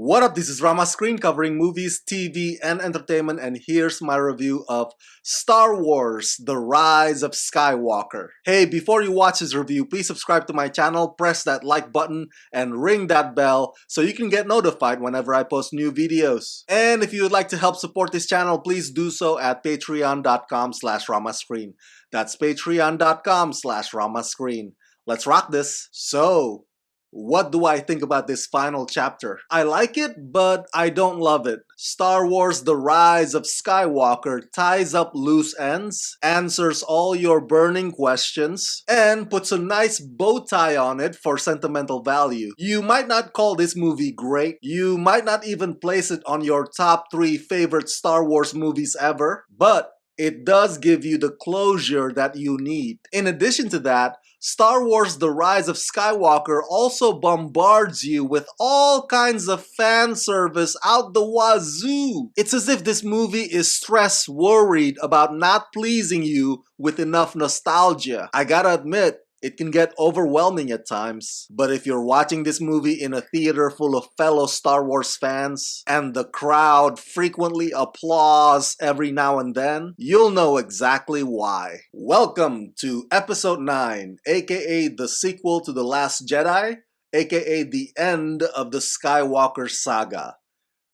What up, this is Rama Screen covering movies, TV, and entertainment, and here's my review of Star Wars: The Rise of Skywalker. Hey, before you watch this review, please subscribe to my channel, press that like button, and ring that bell so you can get notified whenever I post new videos. And if you would like to help support this channel, please do so at patreon.com/ramascreen. That's patreon.com/ramascreen. Let's rock this. So, what do I think about this final chapter? I like it, but I don't love it. Star Wars: The Rise of Skywalker ties up loose ends, answers all your burning questions, and puts a nice bow tie on it for sentimental value. You might not call this movie great. You might not even place it on your top 3 favorite Star Wars movies ever, but it does give you the closure that you need. In addition to that, Star Wars: The Rise of Skywalker also bombards you with all kinds of fan service out the wazoo. It's as if this movie is worried about not pleasing you with enough nostalgia. I gotta admit, it can get overwhelming at times. But if you're watching this movie in a theater full of fellow Star Wars fans, and the crowd frequently applauds every now and then, you'll know exactly why. Welcome to Episode 9, aka the sequel to The Last Jedi, aka the end of the Skywalker saga.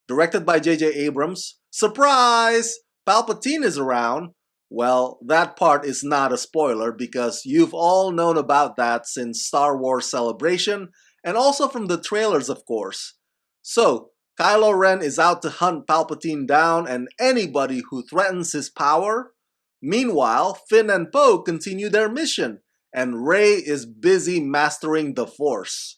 Directed by J.J. Abrams. Surprise! Palpatine is around. Well, that part is not a spoiler because you've all known about that since Star Wars Celebration and also from the trailers, of course. So, Kylo Ren is out to hunt Palpatine down and anybody who threatens his power. Meanwhile, Finn and Poe continue their mission and Rey is busy mastering the Force.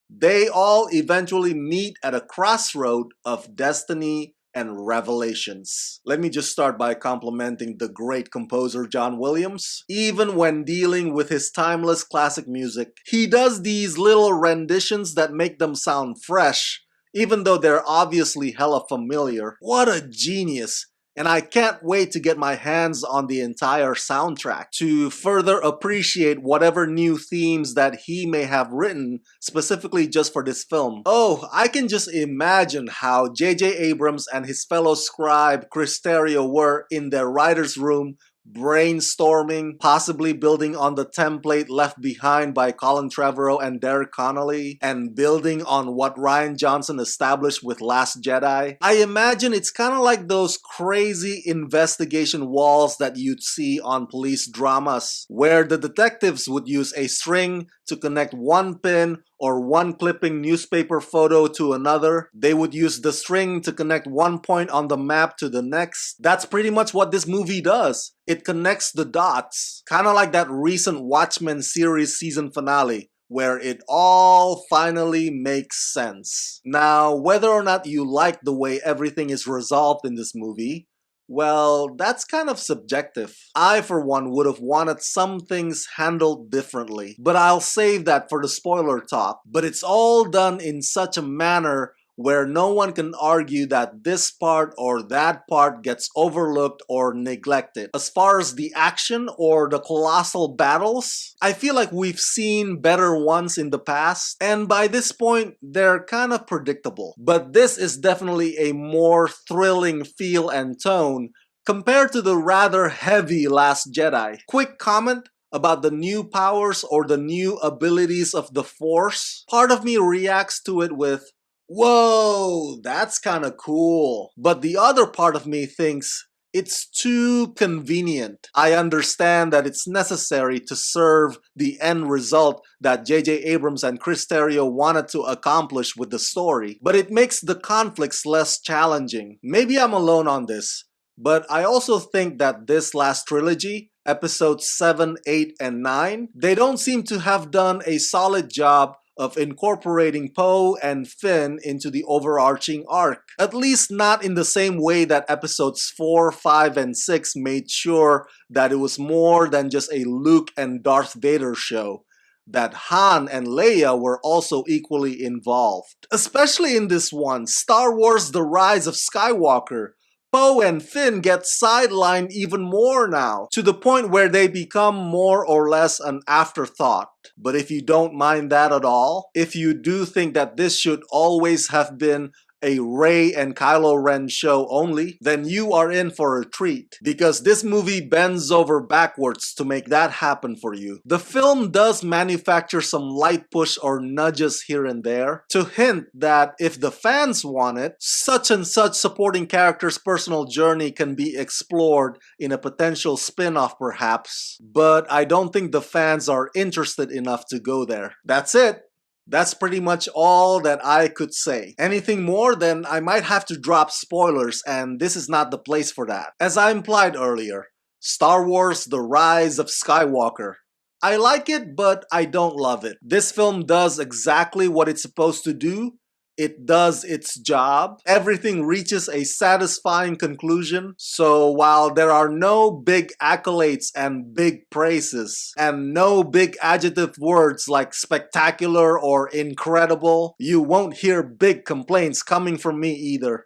They all eventually meet at a crossroad of destiny and revelations. Let me just start by complimenting the great composer John Williams. Even when dealing with his timeless classic music, he does these little renditions that make them sound fresh, even though they're obviously hella familiar. What a genius! And I can't wait to get my hands on the entire soundtrack to further appreciate whatever new themes that he may have written specifically just for this film. Oh, I can just imagine how J.J. Abrams and his fellow scribe Chris Terrio were in their writer's room brainstorming, possibly building on the template left behind by Colin Trevorrow and Derek Connolly, and building on what Rian Johnson established with Last Jedi. I imagine it's kind of like those crazy investigation walls that you'd see on police dramas, where the detectives would use a string to connect one pin or one clipping newspaper photo to another. They would use the string to connect one point on the map to the next. That's pretty much what this movie does. It connects the dots. Kind of like that recent Watchmen series season finale, where it all finally makes sense. Now, whether or not you like the way everything is resolved in this movie, well, that's kind of subjective. I, for one, would have wanted some things handled differently, but I'll save that for the spoiler talk. But it's all done in such a manner where no one can argue that this part or that part gets overlooked or neglected. As far as the action or the colossal battles, I feel like we've seen better ones in the past, and by this point, they're kind of predictable. But this is definitely a more thrilling feel and tone compared to the rather heavy Last Jedi. Quick comment about the new powers or the new abilities of the Force. Part of me reacts to it with, whoa, that's kind of cool. But the other part of me thinks it's too convenient. I understand that it's necessary to serve the end result that J.J. Abrams and Chris Terrio wanted to accomplish with the story, but it makes the conflicts less challenging. Maybe I'm alone on this, but I also think that this last trilogy, episodes 7, 8, and 9, they don't seem to have done a solid job of incorporating Poe and Finn into the overarching arc. At least not in the same way that episodes 4, 5, and 6 made sure that it was more than just a Luke and Darth Vader show. That Han and Leia were also equally involved. Especially in this one, Star Wars: The Rise of Skywalker, Poe and Finn get sidelined even more now, to the point where they become more or less an afterthought. But if you don't mind that at all, if you do think that this should always have been a Rey and Kylo Ren show only, then you are in for a treat, because this movie bends over backwards to make that happen for you. The film does manufacture some light push or nudges here and there to hint that if the fans want it, such and such supporting character's personal journey can be explored in a potential spin-off perhaps, but I don't think the fans are interested enough to go there. That's it. That's pretty much all that I could say. Anything more, then I might have to drop spoilers, and this is not the place for that. As I implied earlier, Star Wars: The Rise of Skywalker. I like it, but I don't love it. This film does exactly what it's supposed to do. It does its job. Everything reaches a satisfying conclusion. So while there are no big accolades and big praises, and no big adjective words like spectacular or incredible, you won't hear big complaints coming from me either.